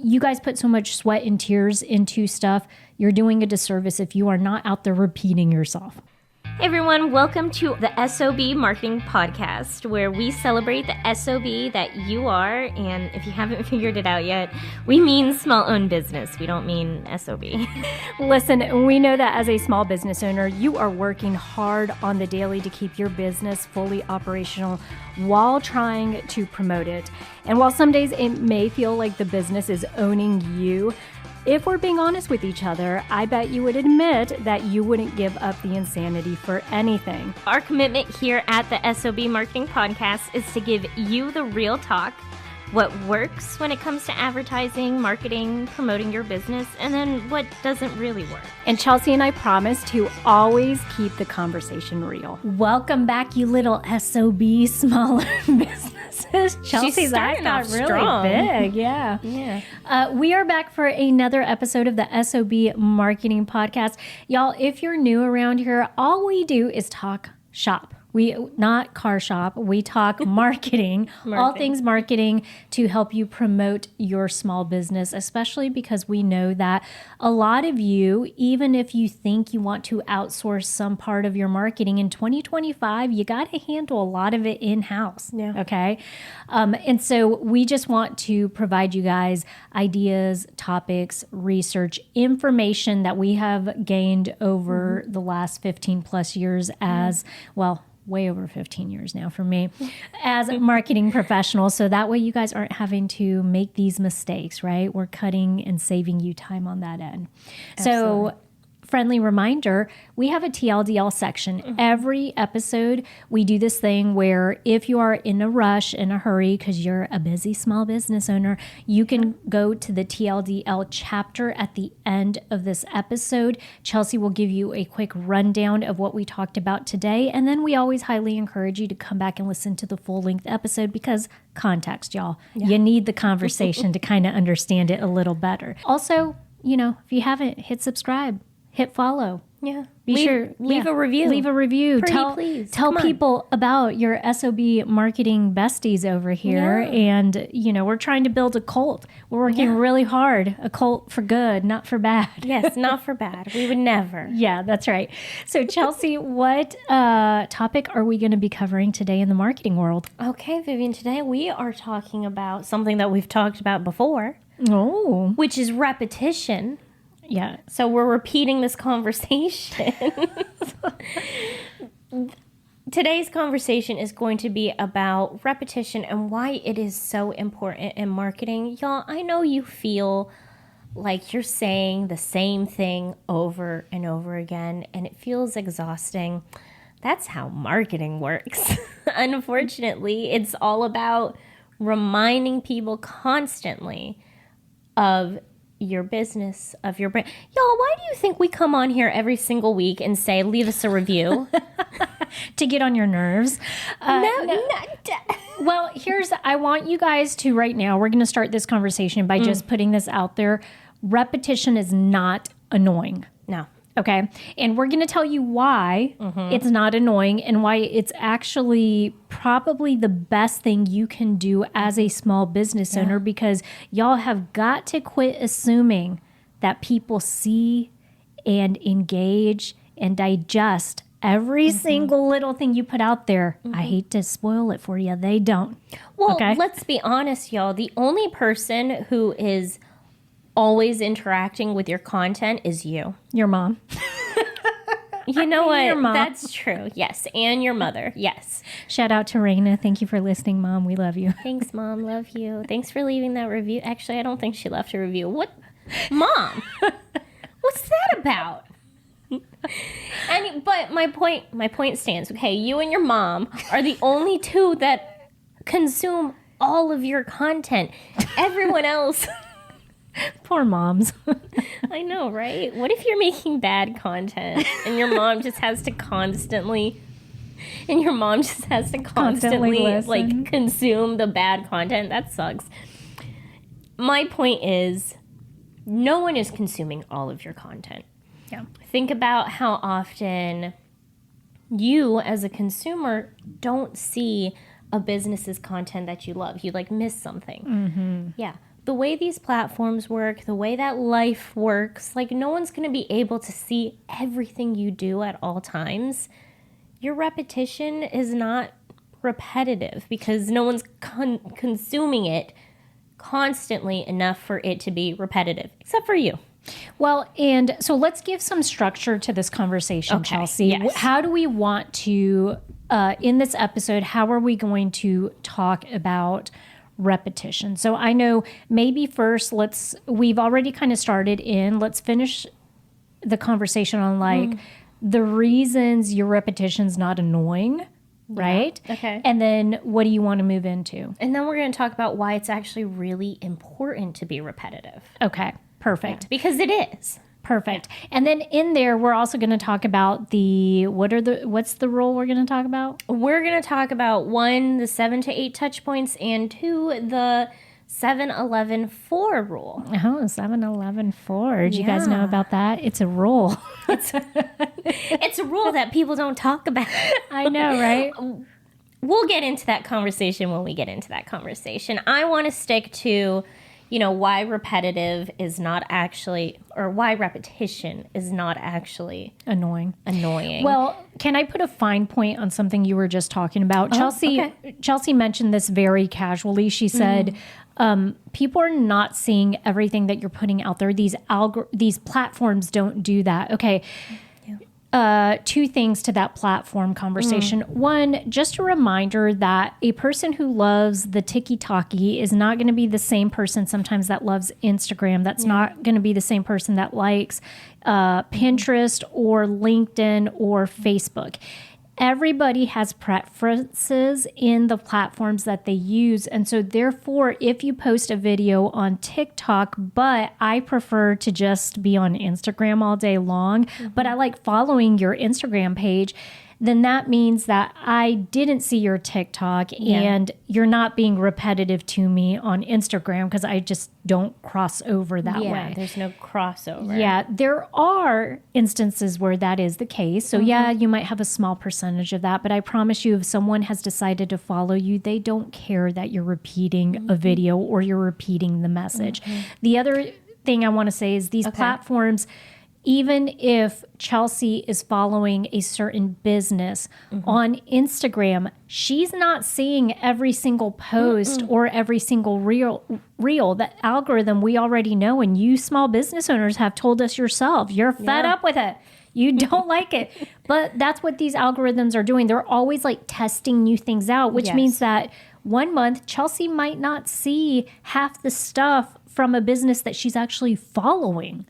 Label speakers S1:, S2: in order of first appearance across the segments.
S1: you guys put so much sweat and tears into stuff. You're doing a disservice if you are not out there repeating yourself.
S2: Hey everyone, welcome to the S.O.B Marketing Podcast, where we celebrate the S.O.B that you are, and if you haven't figured it out yet, we mean small-owned business. We don't mean S.O.B.
S1: Listen, we know that as a small business owner, you are working hard on the daily to keep your business fully operational while trying to promote it. And while some days it may feel like the business is owning you, if we're being honest with each other, I bet you would admit that you wouldn't give up the insanity for anything.
S2: Our commitment here at the S.O.B Marketing Podcast is to give you the real talk, what works when it comes to advertising, marketing, promoting your business, and then what doesn't really work.
S1: And Chelsea and I promise to always keep the conversation real. Welcome back, you little S.O.B small businesses. Chelsea's eyes got really
S2: strong.
S1: big. Yeah. We are back for another episode of the S.O.B Marketing Podcast. Y'all, if you're new around here, all we do is talk shop. We not car shop. We talk marketing, all things marketing to help you promote your small business, especially because we know that a lot of you, even if you think you want to outsource some part of your marketing in 2025, you got to handle a lot of it in-house.
S2: Yeah.
S1: Okay. And so we just want to provide you guys ideas, topics, research, information that we have gained over the last 15 plus years as well. Way over 15 years now for me as a marketing professional. So that way you guys aren't having to make these mistakes, right? We're cutting and saving you time on that end.
S2: Absolutely.
S1: So friendly reminder, we have a TLDL section. Every episode, we do this thing where if you are in a rush, in a hurry, because you're a busy small business owner, you can go to the TLDL chapter at the end of this episode. Chelsea will give you a quick rundown of what we talked about today. And then we always highly encourage you to come back and listen to the full-length episode because context, y'all. Yeah. You need the conversation to kind of understand it a little better. Also, you know, if you haven't, hit subscribe. Hit follow.
S2: Yeah.
S1: Leave
S2: a review.
S1: Leave a review.
S2: Please.
S1: Tell people about your S.O.B marketing besties over here. Yeah. And, you know, we're trying to build a cult. We're working really hard. A cult for good, not for bad.
S2: Yes, not for bad. We would never.
S1: Yeah, that's right. So, Chelsea, what topic are we going to be covering today in the marketing world?
S2: Okay, Vivian, today we are talking about something that we've talked about before.
S1: Oh.
S2: Which is repetition.
S1: Yeah.
S2: So we're repeating this conversation. Today's conversation is going to be about repetition and why it is so important in marketing. Y'all, I know you feel like you're saying the same thing over and over again, and it feels exhausting. That's how marketing works. Unfortunately, it's all about reminding people constantly of your business, of your brand. Y'all, why do you think we come on here every single week and say, leave us a review?
S1: To get on your nerves.
S2: No.
S1: Well, I want you guys to right now, we're going to start this conversation by just putting this out there. Repetition is not annoying.
S2: No.
S1: Okay. And we're going to tell you why it's not annoying and why it's actually probably the best thing you can do as a small business owner, because y'all have got to quit assuming that people see and engage and digest every single little thing you put out there. I hate to spoil it for you. They don't.
S2: Well, let's be honest, y'all. The only person who is always interacting with your content is you.
S1: Your mom.
S2: You know what?
S1: Your mom.
S2: That's true. Yes. And your mother. Yes.
S1: Shout out to Raina. Thank you for listening, Mom. We love you.
S2: Thanks, Mom. Love you. Thanks for leaving that review. Actually, I don't think she left a review. What? Mom? What's that about? But my point stands. Okay, you and your mom are the only two that consume all of your content. Everyone else...
S1: Poor moms.
S2: I know, right? What if you're making bad content and your mom just has to constantly like consume the bad content? That sucks. My point is, no one is consuming all of your content.
S1: Yeah.
S2: Think about how often you as a consumer don't see a business's content that you love. You like miss something.
S1: Mm-hmm.
S2: Yeah. the way these platforms work, the way that life works, like no one's going to be able to see everything you do at all times. Your repetition is not repetitive because no one's consuming it constantly enough for it to be repetitive, except for you.
S1: Well, and so let's give some structure to this conversation,
S2: Okay,
S1: Chelsea.
S2: yes.
S1: How do we want to, in this episode, how are we going to talk about repetition? So I know maybe first we've already kind of started let's finish the conversation on like the reasons your repetition's not annoying, right?
S2: Okay.
S1: And then what do you want to move into?
S2: And then we're going to talk about why it's actually really important to be repetitive.
S1: Okay, perfect.
S2: Because it is.
S1: Perfect. And then in there, we're also going to talk about what's the rule we're going to talk about?
S2: We're going to talk about 1, the 7 to 8 touch points, and 2, the 7-11-4 rule.
S1: Oh, 7-11-4. Did you guys know about that? It's a rule.
S2: It's a rule that people don't talk about.
S1: I know, right?
S2: We'll get into that conversation when we get into that conversation. I want to stick to, why repetitive is not actually, or why repetition is not actually
S1: Annoying.
S2: Well,
S1: can I put a fine point on something you were just talking about? Chelsea mentioned this very casually. She said, people are not seeing everything that you're putting out there. These platforms don't do that. Okay. Two things to that platform conversation. One, just a reminder that a person who loves the tiki-taki is not going to be the same person sometimes that loves Instagram. That's not going to be the same person that likes Pinterest or LinkedIn or Facebook. Everybody has preferences in the platforms that they use. And so therefore, if you post a video on TikTok, but I prefer to just be on Instagram all day long, but I like following your Instagram page, then that means that I didn't see your TikTok and you're not being repetitive to me on Instagram because I just don't cross over that way.
S2: There's no crossover.
S1: Yeah, there are instances where that is the case. So you might have a small percentage of that, but I promise you, if someone has decided to follow you, they don't care that you're repeating a video or you're repeating the message. The other thing I want to say is these platforms, even if Chelsea is following a certain business on Instagram, she's not seeing every single post or every single reel. That algorithm we already know, and you small business owners have told us yourself, you're fed up with it. You don't like it. But that's what these algorithms are doing. They're always like testing new things out, which means that 1 month, Chelsea might not see half the stuff from a business that she's actually following.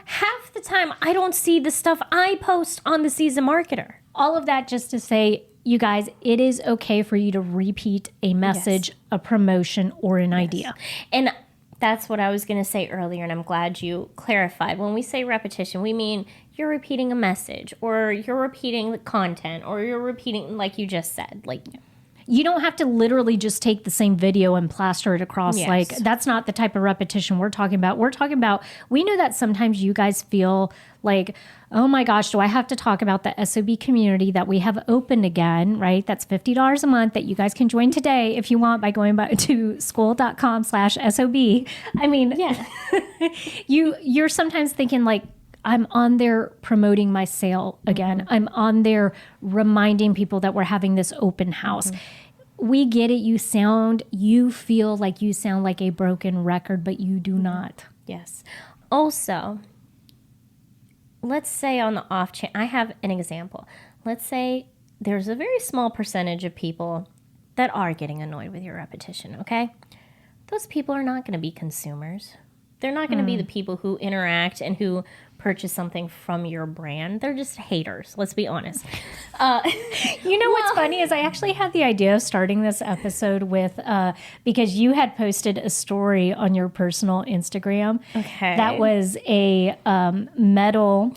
S2: Half the time, I don't see the stuff I post on the Season Marketer.
S1: All of that just to say, you guys, it is okay for you to repeat a message, a promotion, or an idea.
S2: And that's what I was going to say earlier, and I'm glad you clarified. When we say repetition, we mean you're repeating a message, or you're repeating the content, or you're repeating, like you just said, like...
S1: You don't have to literally just take the same video and plaster it across.
S2: Yes.
S1: Like, that's not the type of repetition we're talking about. We know that sometimes you guys feel like, oh my gosh, do I have to talk about the S.O.B community that we have opened again, right? That's $50 a month that you guys can join today if you want by going to school.com/SOB. I mean, you're sometimes thinking like, I'm on there promoting my sale again. I'm on there reminding people that we're having this open house. We get it. You feel like you sound like a broken record, but you do not.
S2: Yes. Also, let's say on the off chance, I have an example. Let's say there's a very small percentage of people that are getting annoyed with your repetition, okay? Those people are not going to be consumers. They're not going to be the people who interact and who purchase something from your brand. They're just haters. Let's be honest.
S1: What's funny is I actually had the idea of starting this episode with, because you had posted a story on your personal Instagram.
S2: Okay.
S1: That was a metal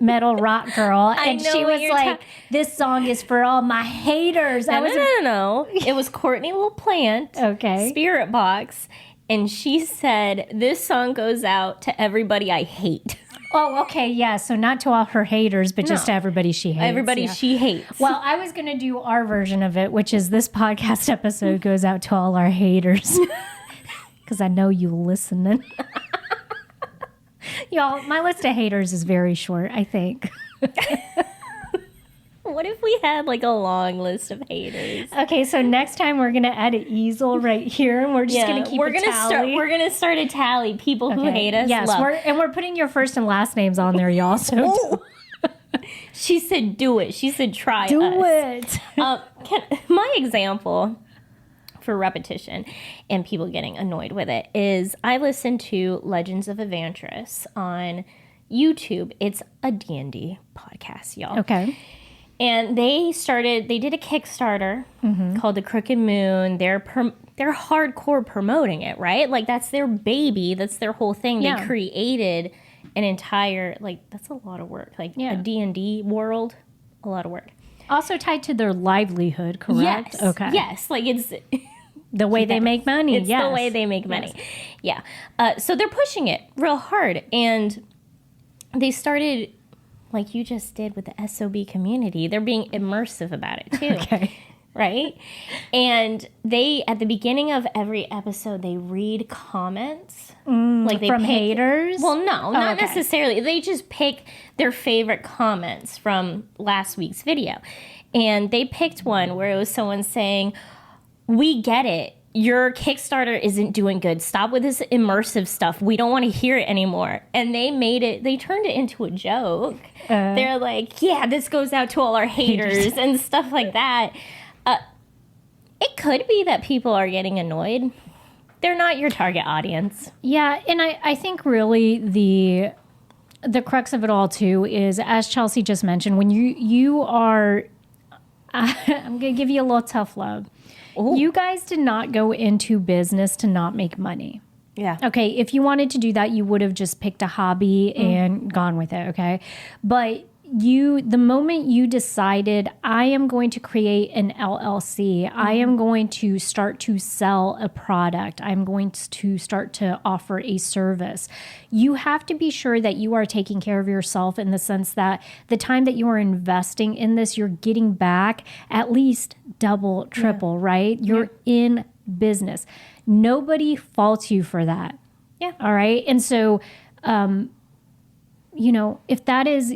S1: rock girl. And she was like, this song is for all my haters.
S2: No. It was Courtney LaPlante.
S1: Okay.
S2: Spirit Box. And she said, this song goes out to everybody I hate.
S1: Oh, okay. Yeah. So not to all her haters, but just to everybody she hates.
S2: Everybody she hates.
S1: Well, I was going to do our version of it, which is this podcast episode goes out to all our haters. because I know you listening. Y'all, my list of haters is very short, I think.
S2: What if we had like a long list of haters?
S1: Okay, so next time we're gonna add an easel right here, and we're just gonna keep a tally.
S2: We're gonna start a tally. People who hate us.
S1: Yes,
S2: love.
S1: we're putting your first and last names on there, y'all. So
S2: She said, "Do it." She said, "Try
S1: do
S2: us."
S1: it.
S2: My example for repetition and people getting annoyed with it is I listen to Legends of Evantris on YouTube. It's a D&D podcast, y'all.
S1: Okay.
S2: And they did a Kickstarter called The Crooked Moon. They're hardcore promoting it, right? Like, that's their baby. That's their whole thing.
S1: Yeah.
S2: They created an entire, like, that's a lot of work. Like, a D&D world, a lot of work.
S1: Also tied to their livelihood, correct?
S2: Yes.
S1: Okay.
S2: Yes. Like, it's...
S1: The way they make money.
S2: It's the way they make money. Yes. Yeah. So they're pushing it real hard. And they started... like you just did with the S.O.B community. They're being immersive about it too.
S1: Okay.
S2: Right? And they, at the beginning of every episode, they read comments.
S1: Like from haters?
S2: Well, no, not necessarily. They just pick their favorite comments from last week's video. And they picked one where it was someone saying, "We get it. Your Kickstarter isn't doing good. Stop with this immersive stuff. We don't want to hear it anymore." And they turned it into a joke. They're like, "Yeah, this goes out to all our haters," and stuff like that. It could be that people are getting annoyed. They're not your target audience.
S1: Yeah, and I think really the crux of it all too is, as Chelsea just mentioned, when you are, I'm going to give you a little tough love. Ooh. You guys did not go into business to not make money.
S2: Yeah.
S1: Okay, if you wanted to do that, you would have just picked a hobby and gone with it, okay? But the moment you decided, I am going to create an LLC, I am going to start to sell a product, I'm going to start to offer a service, you have to be sure that you are taking care of yourself in the sense that the time that you are investing in this, you're getting back at least double, triple, right? You're in business. Nobody faults you for that.
S2: Yeah.
S1: All right. And so, if that is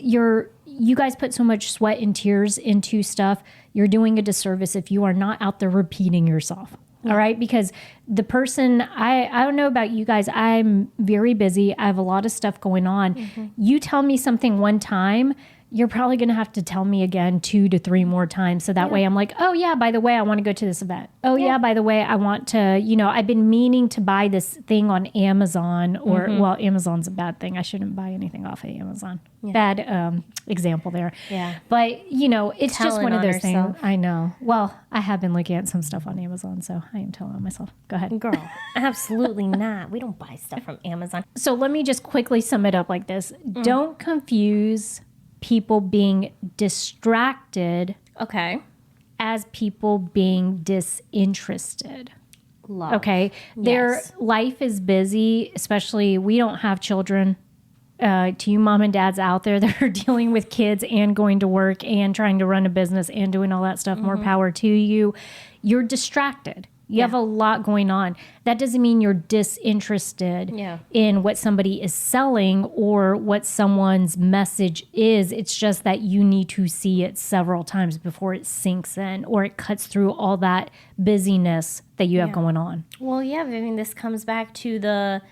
S1: you guys put so much sweat and tears into stuff, you're doing a disservice if you are not out there repeating yourself. All right. Because the person, I don't know about you guys. I'm very busy. I have a lot of stuff going on. You tell me something one time, you're probably going to have to tell me again 2 to 3 more times. So that way I'm like, oh yeah, by the way, I want to go to this event. Oh yeah, by the way, I want to, I've been meaning to buy this thing on Amazon or, well, Amazon's a bad thing. I shouldn't buy anything off of Amazon. Yeah. Bad example there.
S2: Yeah.
S1: But, it's
S2: Telling
S1: just one of those
S2: herself.
S1: things. I know. Well, I have been looking at some stuff on Amazon, so I am telling on myself. Go ahead.
S2: Girl, absolutely not. We don't buy stuff from Amazon.
S1: So let me just quickly sum it up like this. Don't confuse people being distracted as people being disinterested.
S2: Love.
S1: Okay. Their life is busy, especially we don't have children. To you mom and dads out there that are dealing with kids and going to work and trying to run a business and doing all that stuff, more power to you. You're distracted. You have a lot going on. That doesn't mean you're disinterested in what somebody is selling or what someone's message is. It's just that you need to see it several times before it sinks in or it cuts through all that busyness that you have going on.
S2: Well, yeah, I mean, this comes back to the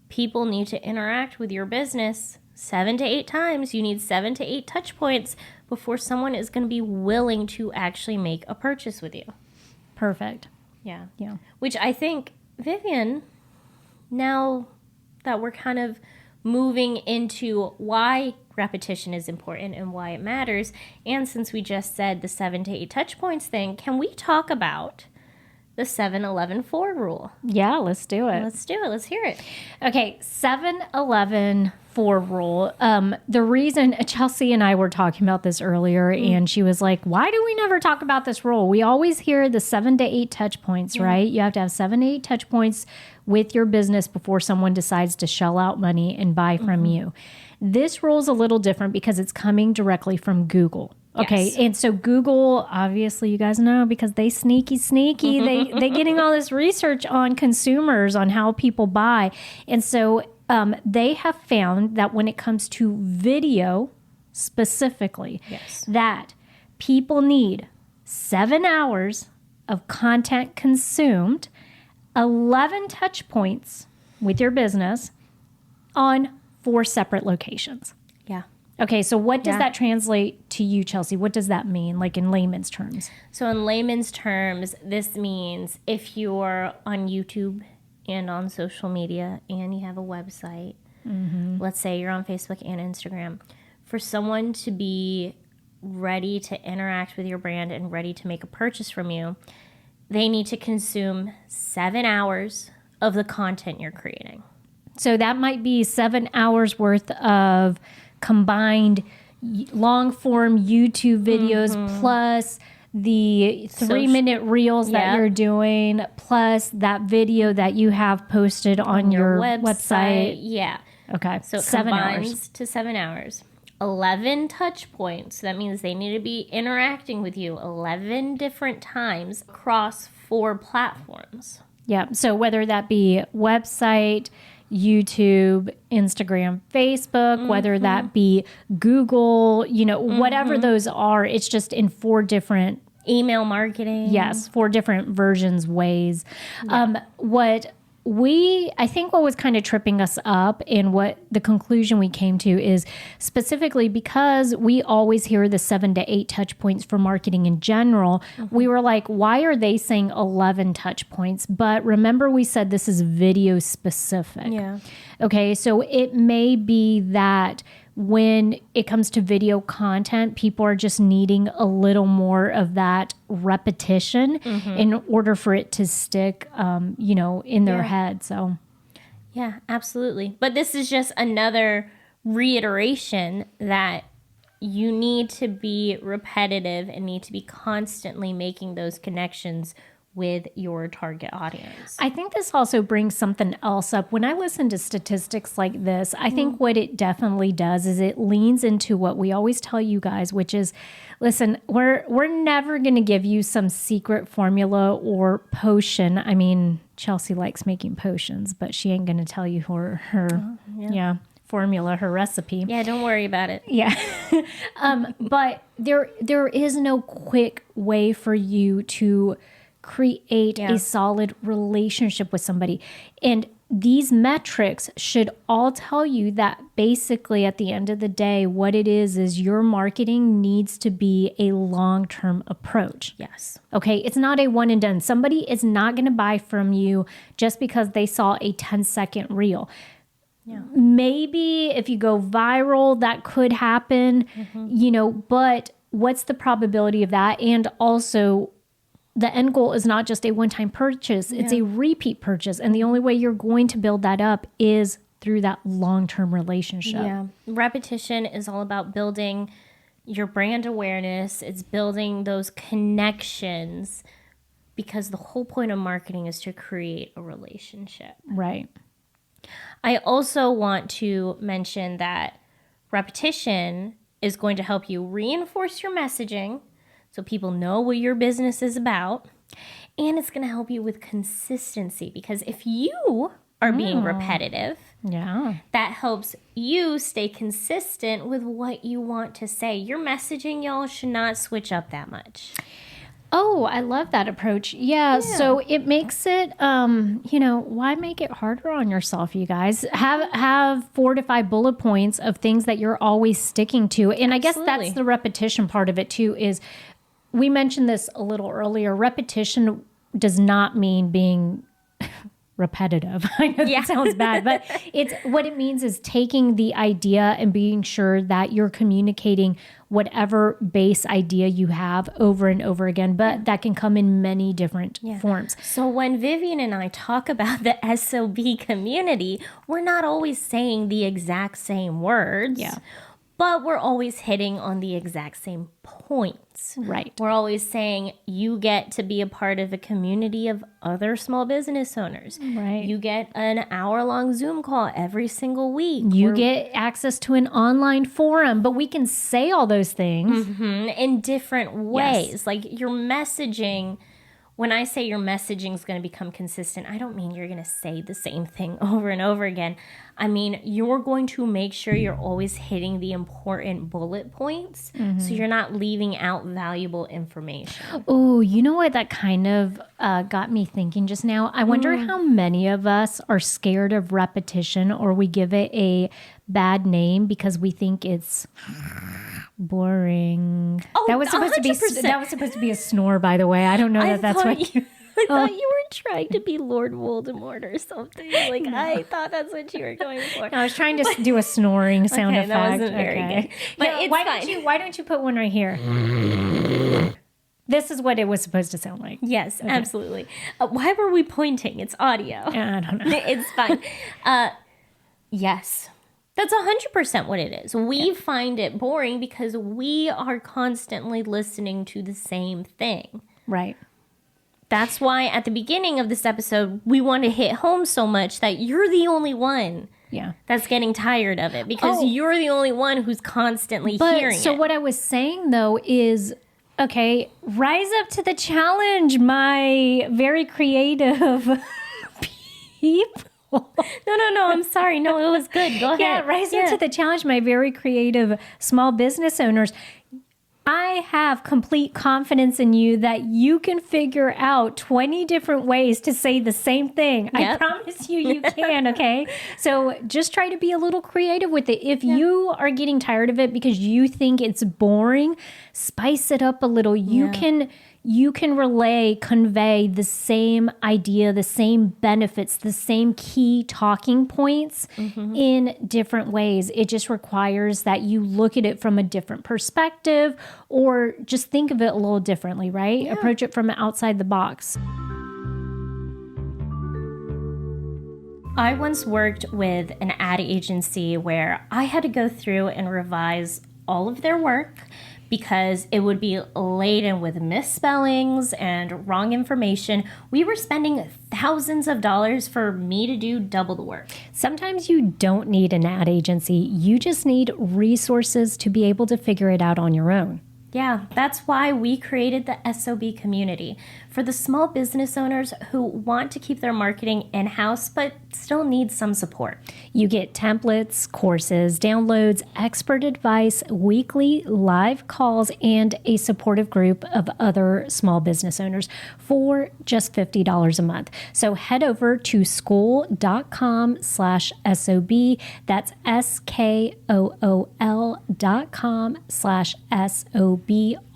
S2: people need to interact with your business 7 to 8 times. You need 7 to 8 touch points before someone is going to be willing to actually make a purchase with you.
S1: Perfect.
S2: Yeah.
S1: Yeah.
S2: Which I think, Vivian, now that we're kind of moving into why repetition is important and why it matters, and since we just said the 7 to 8 touch points thing, can we talk about the 7-11-4 rule?
S1: Yeah, let's do it.
S2: Let's do it. Let's hear it.
S1: Okay, 7-11-4 rule. The reason Chelsea and I were talking about this earlier, and she was like, why do we never talk about this rule? We always hear the 7 to 8 touch points, right? You have to have 7 to 8 touch points with your business before someone decides to shell out money and buy from you. This rule is a little different because it's coming directly from Google. Okay.
S2: Yes.
S1: And so Google, obviously you guys know because they sneaky. They getting all this research on consumers, on how people buy. And so they have found that when it comes to video specifically,
S2: Yes.
S1: that people need 7 hours of content consumed, 11 touch points with your business on 4 separate locations.
S2: Yeah.
S1: Okay, so what does
S2: Yeah.
S1: that translate to you, Chelsea? What does that mean, like in layman's terms?
S2: So in layman's terms, this means if you're on YouTube and on social media and you have a website, let's say you're on Facebook and Instagram, for someone to be ready to interact with your brand and ready to make a purchase from you, they need to consume 7 hours of the content you're creating.
S1: So that might be 7 hours worth of combined long form YouTube videos plus the 3-minute reels that you're doing, plus that video that you have posted on your website.
S2: Yeah.
S1: Okay.
S2: So it
S1: 7
S2: combines
S1: hours.
S2: to 7 hours. 11 touch points. That means they need to be interacting with you 11 different times across 4 platforms.
S1: Yeah. So whether that be website, YouTube, Instagram, Facebook, whether that be Google, whatever those are, it's just in 4 different,
S2: Email marketing.
S1: 4 different versions, ways. I think what was kind of tripping us up and what the conclusion we came to is specifically because we always hear the 7 to 8 touch points for marketing in general. We were like, why are they saying 11 touch points? But remember we said this is video specific.
S2: Yeah.
S1: Okay. So it may be that when it comes to video content, people are just needing a little more of that repetition in order for it to stick, in their head. So,
S2: Yeah, absolutely. But this is just another reiteration that you need to be repetitive and need to be constantly making those connections with your target audience.
S1: I think this also brings something else up. When I listen to statistics like this, I think what it definitely does is it leans into what we always tell you guys, which is, listen, we're never going to give you some secret formula or potion. I mean, Chelsea likes making potions, but she ain't going to tell you her formula, her recipe.
S2: Yeah, don't worry about it.
S1: Yeah. But there is no quick way for you to create a solid relationship with somebody. And these metrics should all tell you that basically at the end of the day, what it is your marketing needs to be a long-term approach.
S2: Yes.
S1: Okay. It's not a one and done. Somebody is not going to buy from you just because they saw a 10-second reel. Yeah. Maybe if you go viral, that could happen, but what's the probability of that? And also, the end goal is not just a one-time purchase, it's a repeat purchase. And the only way you're going to build that up is through that long-term relationship.
S2: Yeah. Repetition is all about building your brand awareness. It's building those connections because the whole point of marketing is to create a relationship.
S1: Right.
S2: I also want to mention that repetition is going to help you reinforce your messaging so people know what your business is about. And it's going to help you with consistency because if you are being repetitive, that helps you stay consistent with what you want to say. Your messaging, y'all, should not switch up that much.
S1: Oh, I love that approach. Yeah. So it makes it, why make it harder on yourself, you guys? Have 4 to 5 bullet points of things that you're always sticking to. And I guess that's the repetition part of it too, is we mentioned this a little earlier. Repetition does not mean being repetitive. I know that sounds bad, but it's what it means is taking the idea and being sure that you're communicating whatever base idea you have over and over again, but that can come in many different forms.
S2: So when Vivian and I talk about the S.O.B community, we're not always saying the exact same words.
S1: Yeah.
S2: but we're always hitting on the exact same points.
S1: Right.
S2: We're always saying you get to be a part of a community of other small business owners.
S1: Right.
S2: You get an hour-long Zoom call every single week.
S1: You get access to an online forum, but we can say all those things
S2: in different ways.
S1: Yes.
S2: Like your messaging, when I say your messaging is going to become consistent, I don't mean you're going to say the same thing over and over again. I mean, you're going to make sure you're always hitting the important bullet points so you're not leaving out valuable information.
S1: Oh, you know what? That kind of got me thinking just now. I wonder how many of us are scared of repetition, or we give it a bad name because we think it's boring.
S2: Oh,
S1: that was supposed
S2: 100%.
S1: to be. That was supposed to be a snore, by the way. I don't know that that's what.
S2: I thought you were trying to be Lord Voldemort or something. Like I thought that's what you were going for.
S1: I was trying to do a snoring sound
S2: Okay,
S1: effect.
S2: that wasn't very good. But
S1: Yeah,
S2: it's
S1: why
S2: fine.
S1: Why don't you put one right here? This is what it was supposed to sound like.
S2: Yes, absolutely. Why were we pointing? It's audio.
S1: I don't know.
S2: It's fine. Yes. That's 100% what it is. We find it boring because we are constantly listening to the same thing.
S1: Right.
S2: That's why at the beginning of this episode, we want to hit home so much that you're the only one
S1: Yeah.
S2: that's getting tired of it because you're the only one who's constantly hearing
S1: So
S2: it.
S1: what I was saying though is, okay, rise up to the challenge, my very creative people.
S2: No, I'm sorry. No, it was good. Go ahead.
S1: Yeah, rise up to the challenge, my very creative small business owners. I have complete confidence in you that you can figure out 20 different ways to say the same thing. I
S2: Yep.
S1: promise you can, okay? So just try to be a little creative with it. If you are getting tired of it because you think it's boring, spice it up a little. You can convey the same idea, the same benefits, the same key talking points in different ways. It just requires that you look at it from a different perspective or just think of it a little differently, right? Yeah. Approach it from outside the box.
S2: I once worked with an ad agency where I had to go through and revise all of their work because it would be laden with misspellings and wrong information. We were spending thousands of dollars for me to do double the work.
S1: Sometimes you don't need an ad agency. You just need resources to be able to figure it out on your own.
S2: Yeah, that's why we created the S.O.B community for the small business owners who want to keep their marketing in-house but still need some support.
S1: You get templates, courses, downloads, expert advice, weekly live calls, and a supportive group of other small business owners for just $50 a month. So head over to school.com/SOB. That's SKOOL.com/SOB,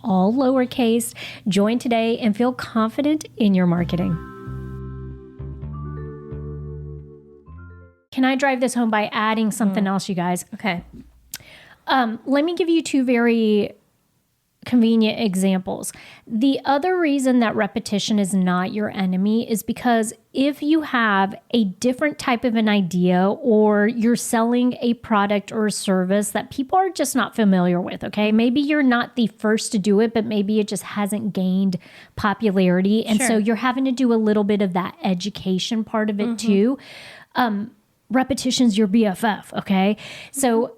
S1: all lowercase. Join today and feel confident in your marketing. Can I drive this home by adding something else, you guys?
S2: Okay.
S1: Let me give you two very convenient examples. The other reason that repetition is not your enemy is because if you have a different type of an idea or you're selling a product or a service that people are just not familiar with, okay? Maybe you're not the first to do it, but maybe it just hasn't gained popularity. And so you're having to do a little bit of that education part of it too. Repetition's your BFF, okay? So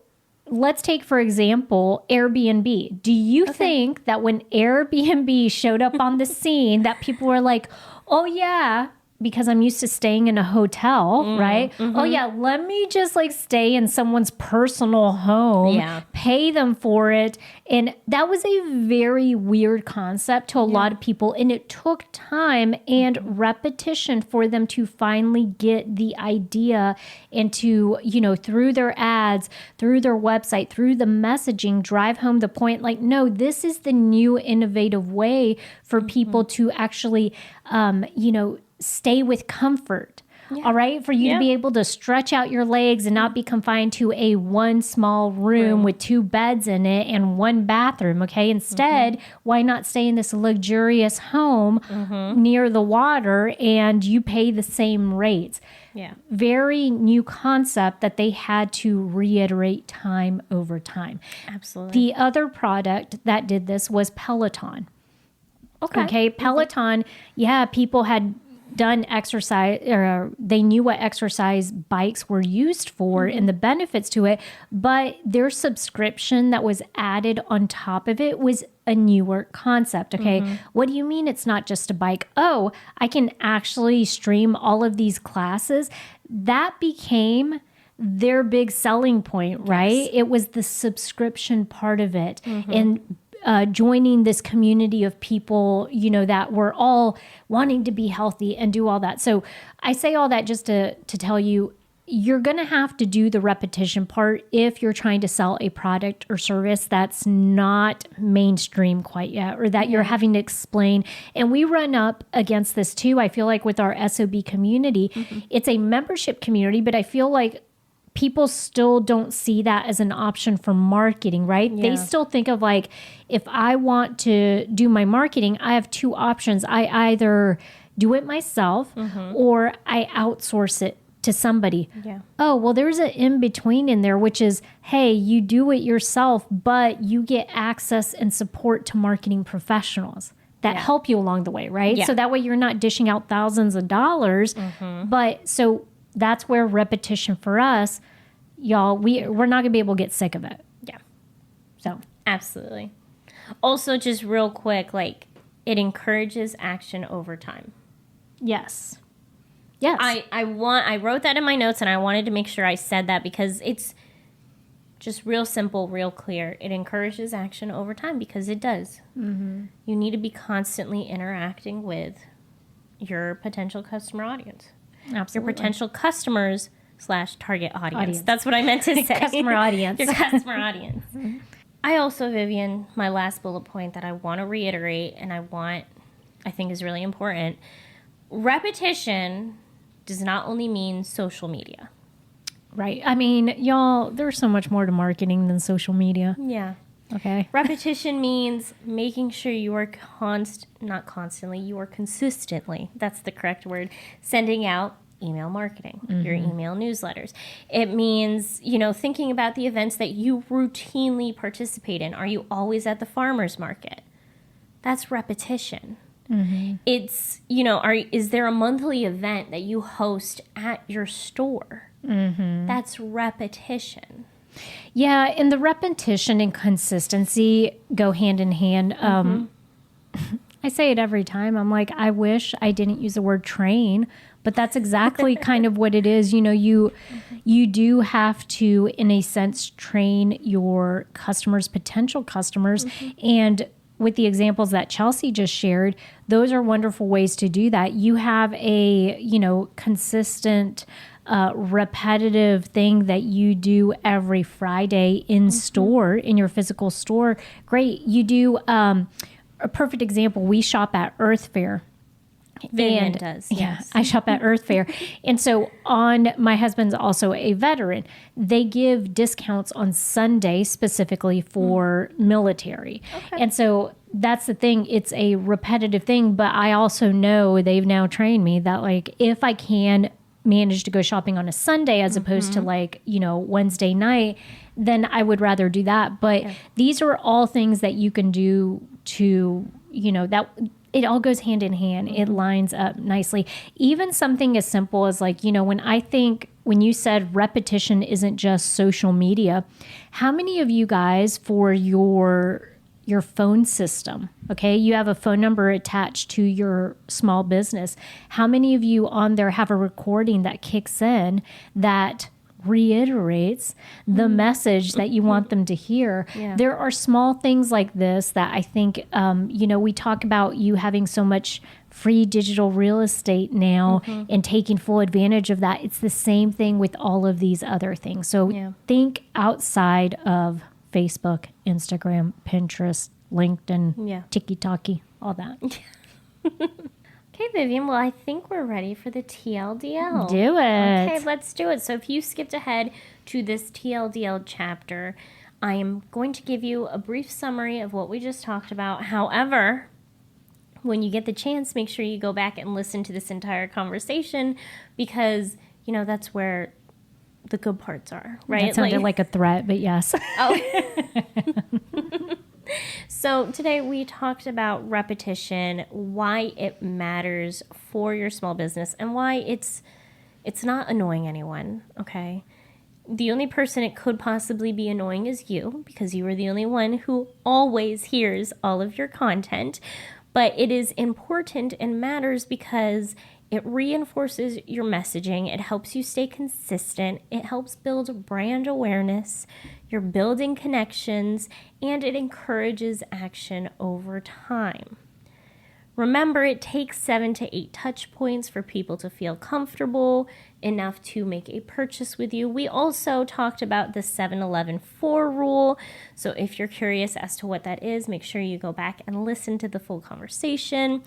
S1: let's take, for example, Airbnb. Do you think that when Airbnb showed up on the scene that people were like, oh yeah, because I'm used to staying in a hotel, right? Oh yeah, let me just like stay in someone's personal home, pay them for it. And that was a very weird concept to a lot of people. And it took time and repetition for them to finally get the idea and to, through their ads, through their website, through the messaging, drive home the point, like, no, this is the new innovative way for people to actually, stay with comfort. All right. For you to be able to stretch out your legs and not be confined to a one small room with 2 beds in it and 1 bathroom. Okay. Instead, why not stay in this luxurious home near the water and you pay the same rates?
S2: Yeah.
S1: Very new concept that they had to reiterate time over time.
S2: Absolutely.
S1: The other product that did this was Peloton. Okay. Peloton, people had done exercise, or they knew what exercise bikes were used for and the benefits to it, but their subscription that was added on top of it was a newer concept. Okay. What do you mean it's not just a bike? Oh, I can actually stream all of these classes. That became their big selling point, right? Yes. It was the subscription part of it. And joining this community of people, that were all wanting to be healthy and do all that. So I say all that just to tell you, you're going to have to do the repetition part if you're trying to sell a product or service that's not mainstream quite yet, or that you're having to explain. And we run up against this too. I feel like with our S.O.B community, it's a membership community, but I feel like people still don't see that as an option for marketing, right? Yeah. They still think of like, if I want to do my marketing, I have 2 options. I either do it myself or I outsource it to somebody. Yeah. Oh, well, there's an in-between in there, which is, hey, you do it yourself, but you get access and support to marketing professionals that help you along the way, right? Yeah. So that way you're not dishing out thousands of dollars. But so that's where repetition for us, y'all, we're not going to be able to get sick of it.
S2: Yeah. So. Absolutely. Also, just real quick, like, it encourages action over time.
S1: Yes. Yes.
S2: I wrote that in my notes and I wanted to make sure I said that because it's just real simple, real clear. It encourages action over time because it does. You need to be constantly interacting with your potential customer audience.
S1: Absolutely.
S2: Your potential customers / target audience. That's what I meant to say.
S1: Customer audience.
S2: Your customer audience. I also, Vivian, my last bullet point that I want to reiterate and I think is really important. Repetition does not only mean social media.
S1: Right. I mean, y'all, there's so much more to marketing than social media.
S2: Yeah.
S1: Okay.
S2: Repetition means making sure you are you are consistently, that's the correct word, sending out email marketing, your email newsletters. It means, thinking about the events that you routinely participate in. Are you always at the farmer's market? That's repetition. It's, is there a monthly event that you host at your store? That's repetition.
S1: Yeah, and the repetition and consistency go hand in hand. I say it every time. I'm like, I wish I didn't use the word train, but that's exactly kind of what it is. You do have to, in a sense, train your customers, potential customers. And with the examples that Chelsea just shared, those are wonderful ways to do that. You have a, consistent, repetitive thing that you do every Friday in store, in your physical store. Great. You do, a perfect example, we shop at Earth Fair.
S2: Vivian does. Yes.
S1: I shop at Earth Fair. And so my husband's also a veteran. They give discounts on Sunday specifically for military. Okay. And so that's the thing. It's a repetitive thing, but I also know they've now trained me that like, if I can manage to go shopping on a Sunday as opposed to like, Wednesday night, then I would rather do that. But these are all things that you can do to, that it all goes hand in hand. It lines up nicely. Even something as simple as like, when you said repetition isn't just social media, how many of you guys for your phone system, okay, you have a phone number attached to your small business. How many of you on there have a recording that kicks in that reiterates the message that you want them to hear? Yeah. There are small things like this that I think, we talk about you having so much free digital real estate now and taking full advantage of that. It's the same thing with all of these other things. So think outside of Facebook, Instagram, Pinterest, LinkedIn, TikTok, all that.
S2: Okay, Vivian, well, I think we're ready for the TLDL.
S1: Do it.
S2: Okay, let's do it. So if you skipped ahead to this TLDL chapter, I am going to give you a brief summary of what we just talked about. However, when you get the chance, make sure you go back and listen to this entire conversation because, that's where the good parts are, right?
S1: That sounded like a threat, but yes.
S2: So today we talked about repetition, why it matters for your small business, and why it's not annoying anyone, okay? The only person it could possibly be annoying is you, because you are the only one who always hears all of your content. But it is important and matters because it reinforces your messaging. It helps you stay consistent. It helps build brand awareness. You're building connections, and it encourages action over time. Remember, it takes 7 to 8 touch points for people to feel comfortable enough to make a purchase with you. We also talked about the 7-11-4 rule. So if you're curious as to what that is, make sure you go back and listen to the full conversation.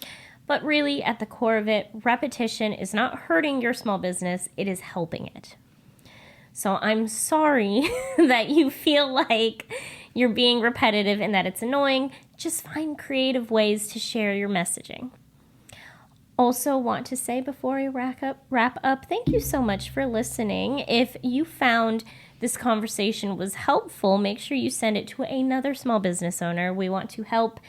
S2: But really, at the core of it, repetition is not hurting your small business, it is helping it. So I'm sorry that you feel like you're being repetitive and that it's annoying. Just find creative ways to share your messaging. Also want to say before I wrap up, thank you so much for listening. If you found this conversation was helpful, make sure you send it to another small business owner. We want to help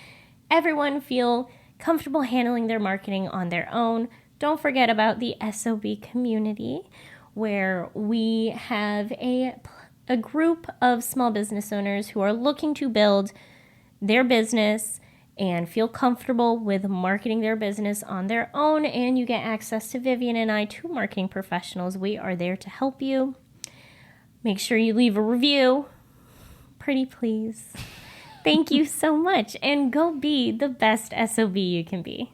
S2: everyone feel comfortable handling their marketing on their own. Don't forget about the S.O.B community, where we have a group of small business owners who are looking to build their business and feel comfortable with marketing their business on their own. And you get access to Vivian and I, two marketing professionals. We are there to help you. Make sure you leave a review. Pretty please. Thank you so much. And go be the best SOB you can be.